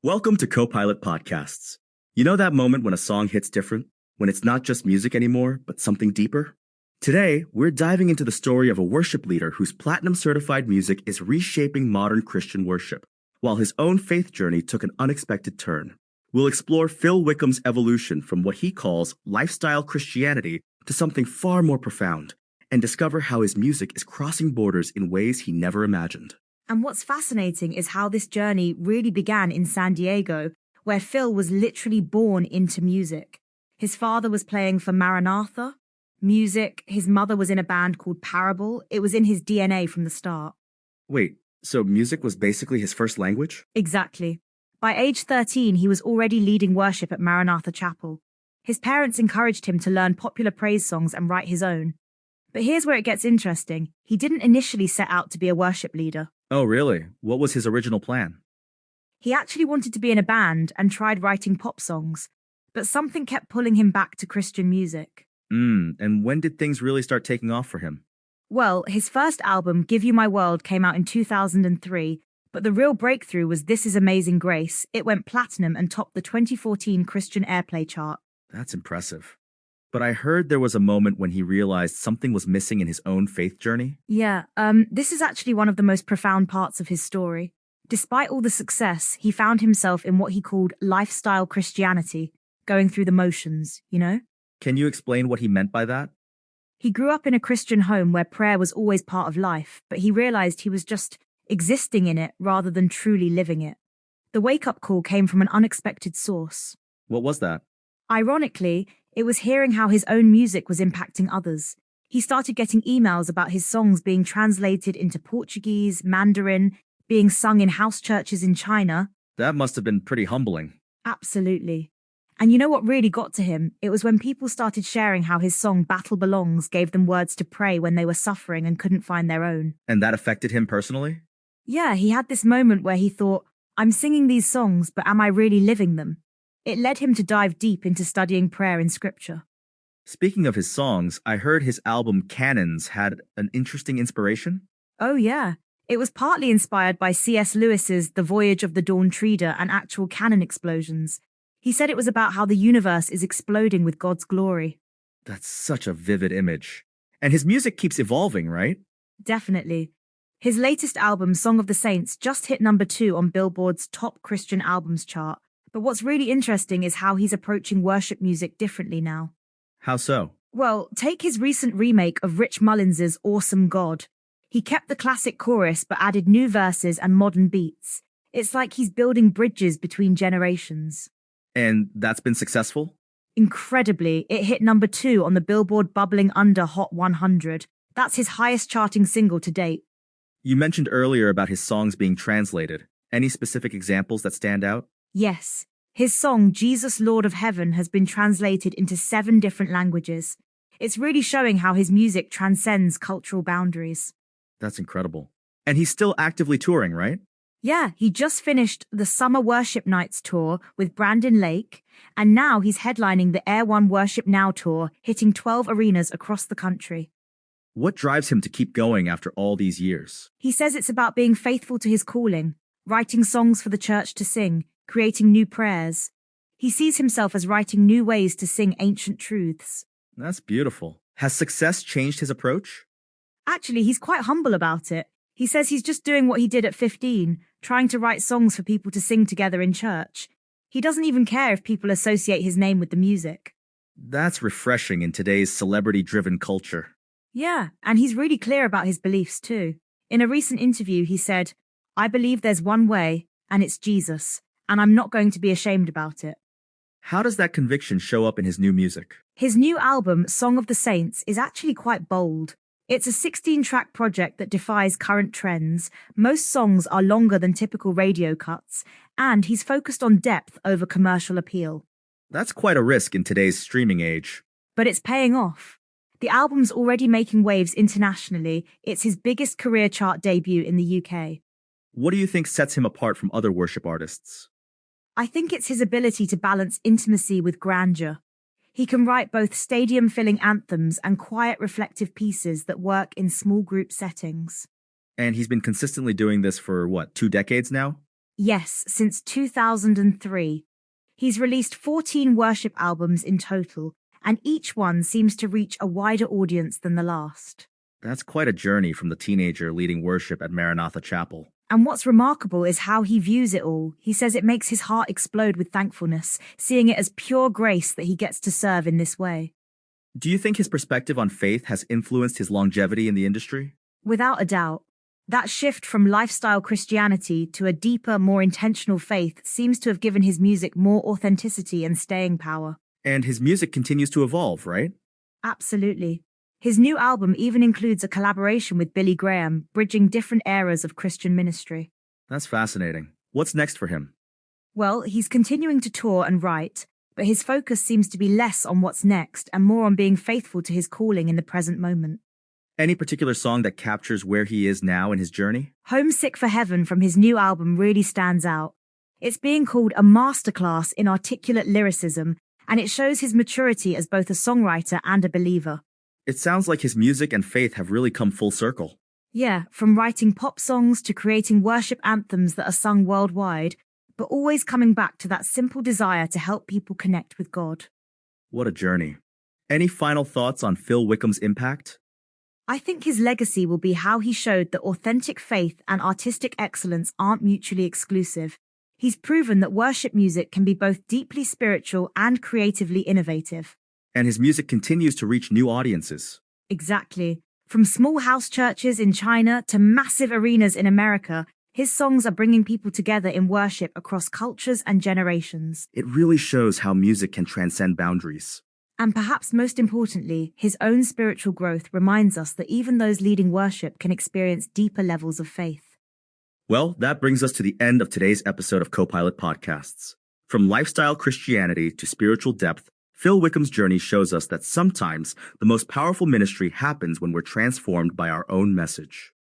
Welcome to Copilot Podcasts. You know that moment when a song hits different? When it's not just music anymore, but something deeper? Today, we're diving into the story of a worship leader whose platinum-certified music is reshaping modern Christian worship, while his own faith journey took an unexpected turn. We'll explore Phil Wickham's evolution from what he calls lifestyle Christianity to something far more profound, and discover how his music is crossing borders in ways he never imagined. And what's fascinating is how this journey really began in San Diego, where Phil was literally born into music. His father was playing for Maranatha, music. His mother was in a band called Parable. It was in his DNA from the start. Wait, so music was basically his first language? Exactly. By age 13, he was already leading worship at Maranatha Chapel. His parents encouraged him to learn popular praise songs and write his own. But here's where it gets interesting. He didn't initially set out to be a worship leader. Oh, really? What was his original plan? He actually wanted to be in a band and tried writing pop songs, but something kept pulling him back to Christian music. And when did things really start taking off for him? Well, his first album, Give You My World, came out in 2003, but the real breakthrough was This Is Amazing Grace. It went platinum and topped the 2014 Christian Airplay chart. That's impressive. But I heard there was a moment when he realized something was missing in his own faith journey. Yeah, this is actually one of the most profound parts of his story. Despite all the success, he found himself in what he called lifestyle Christianity, going through the motions, you know? Can you explain what he meant by that? He grew up in a Christian home where prayer was always part of life, but he realized he was just existing in it rather than truly living it. The wake-up call came from an unexpected source. What was that? Ironically, it was hearing how his own music was impacting others. He started getting emails about his songs being translated into Portuguese, Mandarin, being sung in house churches in China. That must have been pretty humbling. Absolutely. And you know what really got to him? It was when people started sharing how his song Battle Belongs gave them words to pray when they were suffering and couldn't find their own. And that affected him personally? Yeah, he had this moment where he thought, I'm singing these songs, but am I really living them? It led him to dive deep into studying prayer in scripture. Speaking of his songs, I heard his album Canons had an interesting inspiration. Oh yeah, it was partly inspired by C.S. Lewis's The Voyage of the Dawn Treader and actual cannon explosions. He said it was about how the universe is exploding with God's glory. That's such a vivid image. And his music keeps evolving, right? Definitely. His latest album, Song of the Saints, just hit number 2 on Billboard's Top Christian Albums chart. But what's really interesting is how he's approaching worship music differently now. How so? Well, take his recent remake of Rich Mullins's Awesome God. He kept the classic chorus but added new verses and modern beats. It's like he's building bridges between generations. And that's been successful? Incredibly, it hit number 2 on the Billboard Bubbling Under Hot 100. That's his highest charting single to date. You mentioned earlier about his songs being translated. Any specific examples that stand out? Yes, his song Jesus Lord of Heaven has been translated into 7 different languages. It's really showing how his music transcends cultural boundaries. That's incredible. And he's still actively touring, right? Yeah, he just finished the Summer Worship Nights tour with Brandon Lake, and now he's headlining the Air One Worship Now tour, hitting 12 arenas across the country. What drives him to keep going after all these years? He says it's about being faithful to his calling, writing songs for the church to sing, creating new prayers. He sees himself as writing new ways to sing ancient truths. That's beautiful. Has success changed his approach? Actually, he's quite humble about it. He says he's just doing what he did at 15, trying to write songs for people to sing together in church. He doesn't even care if people associate his name with the music. That's refreshing in today's celebrity-driven culture. Yeah, and he's really clear about his beliefs too. In a recent interview, he said, I believe there's one way, and it's Jesus, and I'm not going to be ashamed about it. How does that conviction show up in his new music? His new album, Song of the Saints, is actually quite bold. It's a 16-track project that defies current trends. Most songs are longer than typical radio cuts, and he's focused on depth over commercial appeal. That's quite a risk in today's streaming age. But it's paying off. The album's already making waves internationally. It's his biggest career chart debut in the UK. What do you think sets him apart from other worship artists? I think it's his ability to balance intimacy with grandeur. He can write both stadium-filling anthems and quiet, reflective pieces that work in small group settings. And he's been consistently doing this for, 2 decades now? Yes, since 2003. He's released 14 worship albums in total, and each one seems to reach a wider audience than the last. That's quite a journey from the teenager leading worship at Maranatha Chapel. And what's remarkable is how he views it all. He says it makes his heart explode with thankfulness, seeing it as pure grace that he gets to serve in this way. Do you think his perspective on faith has influenced his longevity in the industry? Without a doubt. That shift from lifestyle Christianity to a deeper, more intentional faith seems to have given his music more authenticity and staying power. And his music continues to evolve, right? Absolutely. His new album even includes a collaboration with Billy Graham, bridging different eras of Christian ministry. That's fascinating. What's next for him? Well, he's continuing to tour and write, but his focus seems to be less on what's next and more on being faithful to his calling in the present moment. Any particular song that captures where he is now in his journey? Homesick for Heaven from his new album really stands out. It's being called a masterclass in articulate lyricism, and it shows his maturity as both a songwriter and a believer. It sounds like his music and faith have really come full circle. Yeah, from writing pop songs to creating worship anthems that are sung worldwide, but always coming back to that simple desire to help people connect with God. What a journey. Any final thoughts on Phil Wickham's impact? I think his legacy will be how he showed that authentic faith and artistic excellence aren't mutually exclusive. He's proven that worship music can be both deeply spiritual and creatively innovative. And his music continues to reach new audiences. Exactly. From small house churches in China to massive arenas in America, his songs are bringing people together in worship across cultures and generations. It really shows how music can transcend boundaries. And perhaps most importantly, his own spiritual growth reminds us that even those leading worship can experience deeper levels of faith. Well, that brings us to the end of today's episode of Copilot Podcasts. From lifestyle Christianity to spiritual depth, Phil Wickham's journey shows us that sometimes the most powerful ministry happens when we're transformed by our own message.